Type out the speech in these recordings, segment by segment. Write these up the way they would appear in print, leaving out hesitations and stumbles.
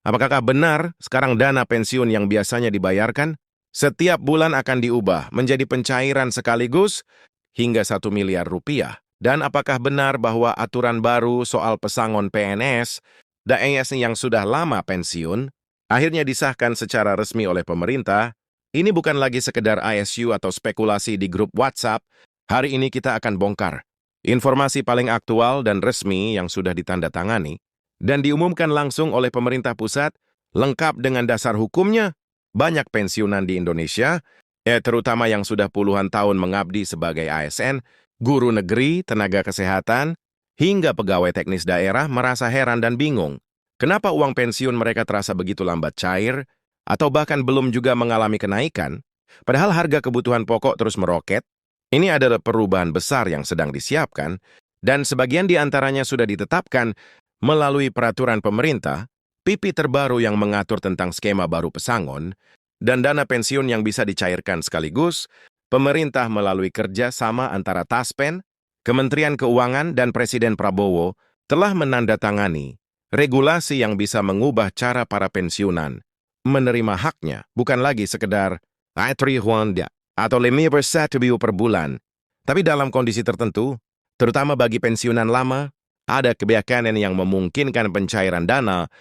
Apakah benar sekarang dana pensiun yang biasanya dibayarkan setiap bulan akan diubah menjadi pencairan sekaligus hingga 1 miliar rupiah? Dan apakah benar bahwa aturan baru soal pesangon PNS, DAES yang sudah lama pensiun, akhirnya disahkan secara resmi oleh pemerintah? Ini bukan lagi sekedar ISU atau spekulasi di grup WhatsApp. Hari ini kita akan bongkar informasi paling aktual dan resmi yang sudah ditandatangani dan diumumkan langsung oleh pemerintah pusat, lengkap dengan dasar hukumnya. Banyak pensiunan di Indonesia, terutama yang sudah puluhan tahun mengabdi sebagai ASN, guru negeri, tenaga kesehatan, hingga pegawai teknis daerah merasa heran dan bingung. Kenapa uang pensiun mereka terasa begitu lambat cair, atau bahkan belum juga mengalami kenaikan, padahal harga kebutuhan pokok terus meroket? Ini adalah perubahan besar yang sedang disiapkan, dan sebagian di antaranya sudah ditetapkan melalui peraturan pemerintah, PP terbaru yang mengatur tentang skema baru pesangon, dan dana pensiun yang bisa dicairkan sekaligus, pemerintah melalui kerja sama antara Taspen, Kementerian Keuangan, dan Presiden Prabowo telah menandatangani regulasi yang bisa mengubah cara para pensiunan menerima haknya, bukan lagi sekedar Huanda atau 5% per bulan, tapi dalam kondisi tertentu, terutama bagi pensiunan lama, ada kebijakan yang memungkinkan pencairan dana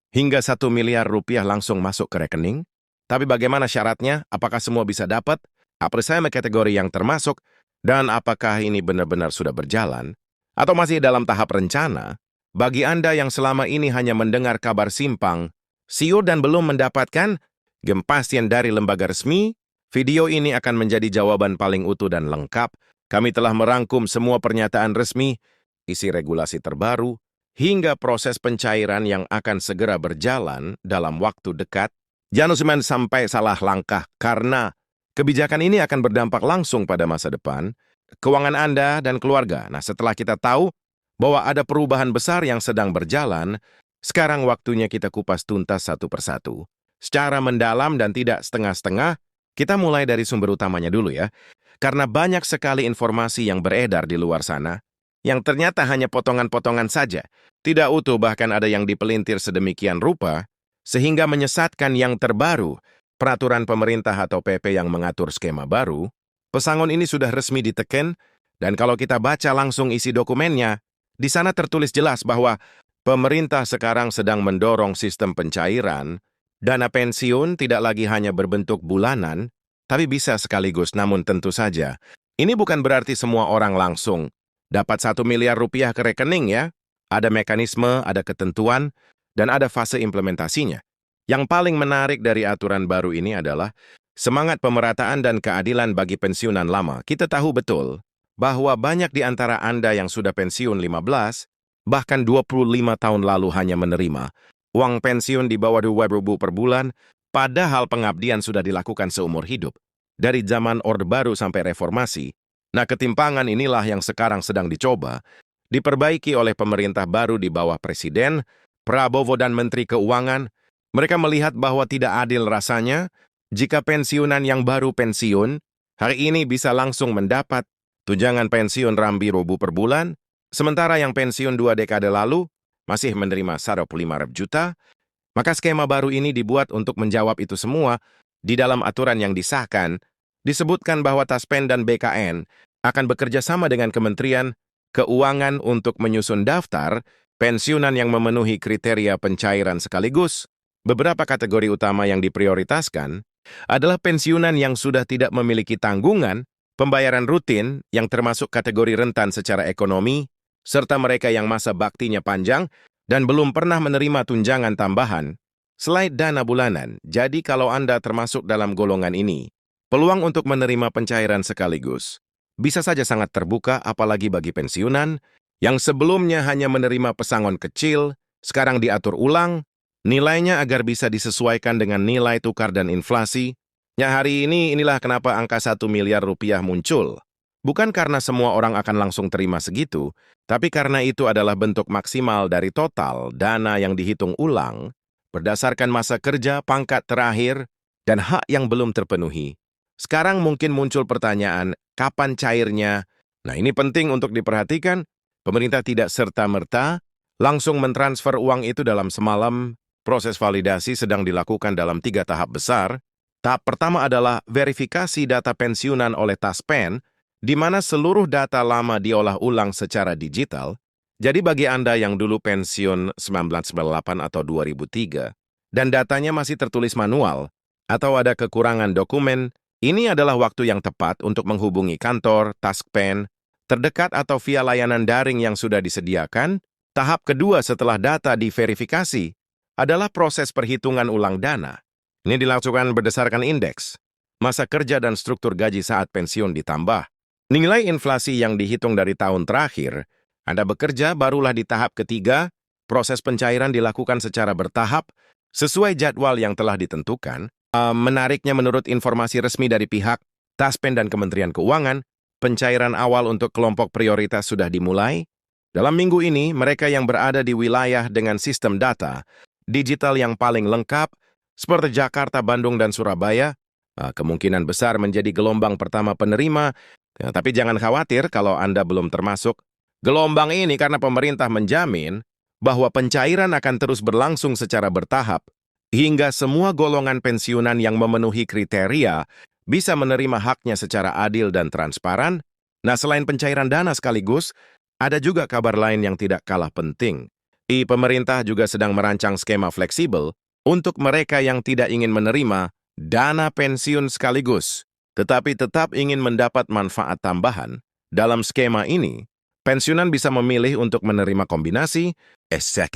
hingga 1 miliar rupiah langsung masuk ke rekening. Tapi bagaimana syaratnya? Apakah semua bisa dapat? Apa saja kategori yang termasuk? Dan apakah ini benar-benar sudah berjalan? Atau masih dalam tahap rencana? Bagi Anda yang selama ini hanya mendengar kabar simpang, siur dan belum mendapatkan kepastian dari lembaga resmi, video ini akan menjadi jawaban paling utuh dan lengkap. Kami telah merangkum semua pernyataan resmi, isi regulasi terbaru, hingga proses pencairan yang akan segera berjalan dalam waktu dekat. Jangan sampai salah langkah, karena kebijakan ini akan berdampak langsung pada masa depan, keuangan Anda dan keluarga. Nah, setelah kita tahu bahwa ada perubahan besar yang sedang berjalan, sekarang waktunya kita kupas tuntas satu persatu. Secara mendalam dan tidak setengah-setengah, kita mulai dari sumber utamanya dulu ya. Karena banyak sekali informasi yang beredar di luar sana, yang ternyata hanya potongan-potongan saja, tidak utuh, bahkan ada yang dipelintir sedemikian rupa, sehingga menyesatkan. Yang terbaru, peraturan pemerintah atau PP yang mengatur skema baru, pesangon ini sudah resmi diteken, dan kalau kita baca langsung isi dokumennya, di sana tertulis jelas bahwa pemerintah sekarang sedang mendorong sistem pencairan, dana pensiun tidak lagi hanya berbentuk bulanan, tapi bisa sekaligus. Namun tentu saja, ini bukan berarti semua orang langsung dapat 1 miliar rupiah ke rekening ya. Ada mekanisme, ada ketentuan, dan ada fase implementasinya. Yang paling menarik dari aturan baru ini adalah semangat pemerataan dan keadilan bagi pensiunan lama. Kita tahu betul bahwa banyak di antara Anda yang sudah pensiun 15, bahkan 25 tahun lalu hanya menerima uang pensiun di bawah 2.000 per bulan, padahal pengabdian sudah dilakukan seumur hidup, dari zaman Orde Baru sampai reformasi. Nah, ketimpangan inilah yang sekarang sedang dicoba diperbaiki oleh pemerintah baru di bawah Presiden Prabowo dan Menteri Keuangan. Mereka melihat bahwa tidak adil rasanya jika pensiunan yang baru pensiun hari ini bisa langsung mendapat tunjangan pensiun Rp1.000 per bulan, sementara yang pensiun 2 dekade lalu masih menerima Rp1.500.000. Maka skema baru ini dibuat untuk menjawab itu semua. Di dalam aturan yang disahkan, disebutkan bahwa Taspen dan BKN akan bekerja sama dengan Kementerian Keuangan untuk menyusun daftar pensiunan yang memenuhi kriteria pencairan sekaligus. Beberapa kategori utama yang diprioritaskan adalah pensiunan yang sudah tidak memiliki tanggungan, pembayaran rutin yang termasuk kategori rentan secara ekonomi, serta mereka yang masa baktinya panjang dan belum pernah menerima tunjangan tambahan selain dana bulanan. Jadi kalau Anda termasuk dalam golongan ini, peluang untuk menerima pencairan sekaligus bisa saja sangat terbuka, apalagi bagi pensiunan yang sebelumnya hanya menerima pesangon kecil, sekarang diatur ulang nilainya agar bisa disesuaikan dengan nilai tukar dan inflasi. Ya, hari ini inilah kenapa angka 1 miliar rupiah muncul. Bukan karena semua orang akan langsung terima segitu, tapi karena itu adalah bentuk maksimal dari total dana yang dihitung ulang berdasarkan masa kerja, pangkat terakhir, dan hak yang belum terpenuhi. Sekarang mungkin muncul pertanyaan, kapan cairnya? Nah, ini penting untuk diperhatikan. Pemerintah tidak serta-merta langsung mentransfer uang itu dalam semalam. Proses validasi sedang dilakukan dalam 3 tahap besar. Tahap pertama adalah verifikasi data pensiunan oleh Taspen, di mana seluruh data lama diolah ulang secara digital. Jadi bagi Anda yang dulu pensiun 1998 atau 2003, dan datanya masih tertulis manual, atau ada kekurangan dokumen, ini adalah waktu yang tepat untuk menghubungi kantor, Taspen, terdekat atau via layanan daring yang sudah disediakan. Tahap kedua setelah data diverifikasi adalah proses perhitungan ulang dana. Ini dilakukan berdasarkan indeks, masa kerja dan struktur gaji saat pensiun ditambah. Nilai inflasi yang dihitung dari tahun terakhir, Anda bekerja barulah di tahap ketiga, proses pencairan dilakukan secara bertahap, sesuai jadwal yang telah ditentukan. Menariknya menurut informasi resmi dari pihak Taspen dan Kementerian Keuangan, pencairan awal untuk kelompok prioritas sudah dimulai. Dalam minggu ini, mereka yang berada di wilayah dengan sistem data digital yang paling lengkap, seperti Jakarta, Bandung, dan Surabaya, kemungkinan besar menjadi gelombang pertama penerima. Tapi jangan khawatir kalau Anda belum termasuk gelombang ini karena pemerintah menjamin bahwa pencairan akan terus berlangsung secara bertahap hingga semua golongan pensiunan yang memenuhi kriteria bisa menerima haknya secara adil dan transparan. Nah, selain pencairan dana sekaligus, ada juga kabar lain yang tidak kalah penting. Pemerintah juga sedang merancang skema fleksibel untuk mereka yang tidak ingin menerima dana pensiun sekaligus, tetapi tetap ingin mendapat manfaat tambahan. Dalam skema ini, pensiunan bisa memilih untuk menerima kombinasi,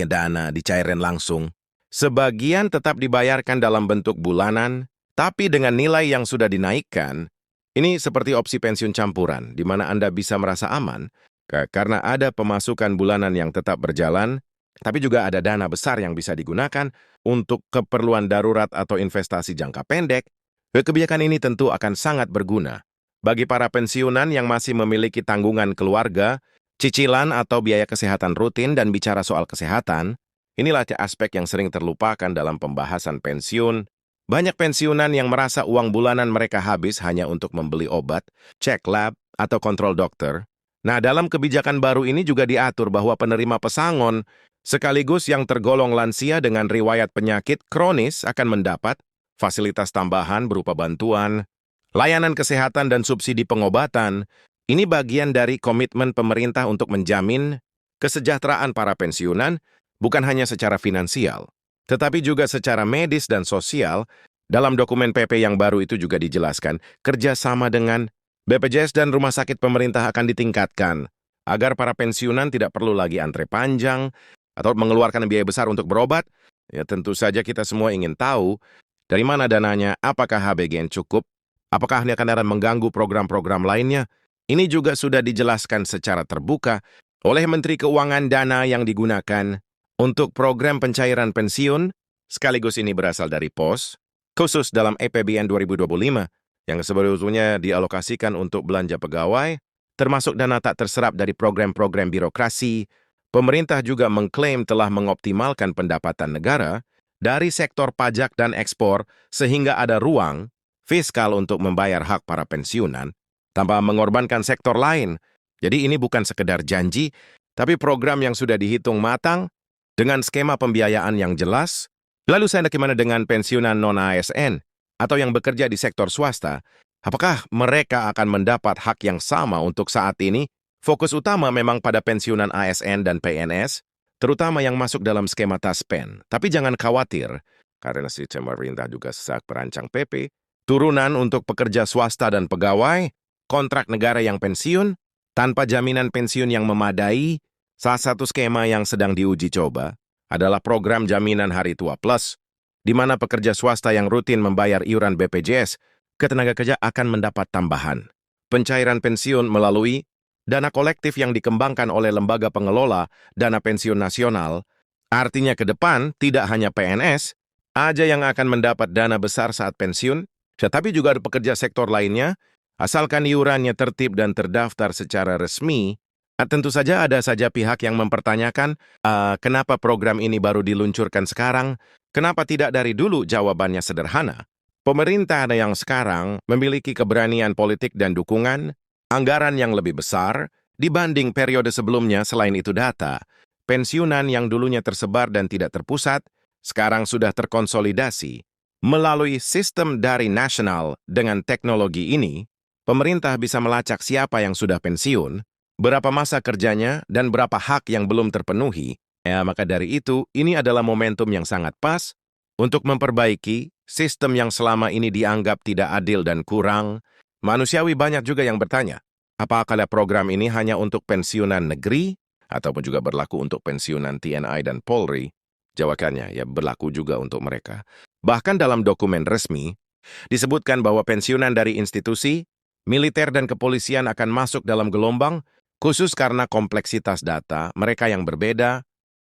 dana dicairin langsung. Sebagian tetap dibayarkan dalam bentuk bulanan, tapi dengan nilai yang sudah dinaikkan. Ini seperti opsi pensiun campuran, di mana Anda bisa merasa aman, karena ada pemasukan bulanan yang tetap berjalan, tapi juga ada dana besar yang bisa digunakan untuk keperluan darurat atau investasi jangka pendek. Kebijakan ini tentu akan sangat berguna bagi para pensiunan yang masih memiliki tanggungan keluarga, cicilan atau biaya kesehatan rutin. Dan bicara soal kesehatan, inilah aspek yang sering terlupakan dalam pembahasan pensiun. Banyak pensiunan yang merasa uang bulanan mereka habis hanya untuk membeli obat, cek lab, atau kontrol dokter. Nah, dalam kebijakan baru ini juga diatur bahwa penerima pesangon sekaligus yang tergolong lansia dengan riwayat penyakit kronis akan mendapat fasilitas tambahan berupa bantuan, layanan kesehatan dan subsidi pengobatan. Ini bagian dari komitmen pemerintah untuk menjamin kesejahteraan para pensiunan, bukan hanya secara finansial, tetapi juga secara medis dan sosial. Dalam dokumen PP yang baru itu juga dijelaskan, kerjasama dengan BPJS dan rumah sakit pemerintah akan ditingkatkan, agar para pensiunan tidak perlu lagi antre panjang atau mengeluarkan biaya besar untuk berobat. Ya, tentu saja kita semua ingin tahu dari mana dananya, apakah HBGN cukup, apakah ini akan mengganggu program-program lainnya. Ini juga sudah dijelaskan secara terbuka oleh Menteri Keuangan. Dana yang digunakan untuk program pencairan pensiun, sekaligus ini berasal dari pos khusus dalam APBN 2025, yang sebetulnya dialokasikan untuk belanja pegawai, termasuk dana tak terserap dari program-program birokrasi. Pemerintah juga mengklaim telah mengoptimalkan pendapatan negara dari sektor pajak dan ekspor sehingga ada ruang fiskal untuk membayar hak para pensiunan tanpa mengorbankan sektor lain. Jadi ini bukan sekedar janji, tapi program yang sudah dihitung matang dengan skema pembiayaan yang jelas. Lalu bagaimana dengan pensiunan non-ASN atau yang bekerja di sektor swasta? Apakah mereka akan mendapat hak yang sama untuk saat ini? Fokus utama memang pada pensiunan ASN dan PNS, terutama yang masuk dalam skema Taspen. Tapi jangan khawatir, karena sistem pemerintah juga sedang merancang PP, turunan untuk pekerja swasta dan pegawai, kontrak negara yang pensiun, tanpa jaminan pensiun yang memadai. Salah satu skema yang sedang diuji coba adalah program Jaminan Hari Tua Plus, di mana pekerja swasta yang rutin membayar iuran BPJS ke tenaga kerja akan mendapat tambahan pencairan pensiun melalui dana kolektif yang dikembangkan oleh lembaga pengelola dana pensiun nasional. Artinya ke depan tidak hanya PNS aja yang akan mendapat dana besar saat pensiun, tetapi juga ada pekerja sektor lainnya, asalkan iurannya tertib dan terdaftar secara resmi. Tentu saja ada saja pihak yang mempertanyakan, kenapa program ini baru diluncurkan sekarang? Kenapa tidak dari dulu? Jawabannya sederhana. Pemerintah yang sekarang memiliki keberanian politik dan dukungan, anggaran yang lebih besar dibanding periode sebelumnya. Selain itu data, pensiunan yang dulunya tersebar dan tidak terpusat, sekarang sudah terkonsolidasi. Melalui sistem dari nasional dengan teknologi ini, pemerintah bisa melacak siapa yang sudah pensiun, berapa masa kerjanya, dan berapa hak yang belum terpenuhi. Ya, maka dari itu, ini adalah momentum yang sangat pas untuk memperbaiki sistem yang selama ini dianggap tidak adil dan kurang. Manusiawi banyak juga yang bertanya, apakah program ini hanya untuk pensiunan negeri, ataupun juga berlaku untuk pensiunan TNI dan Polri? Jawabannya, ya berlaku juga untuk mereka. Bahkan dalam dokumen resmi, disebutkan bahwa pensiunan dari institusi, militer dan kepolisian akan masuk dalam gelombang, khusus karena kompleksitas data mereka yang berbeda,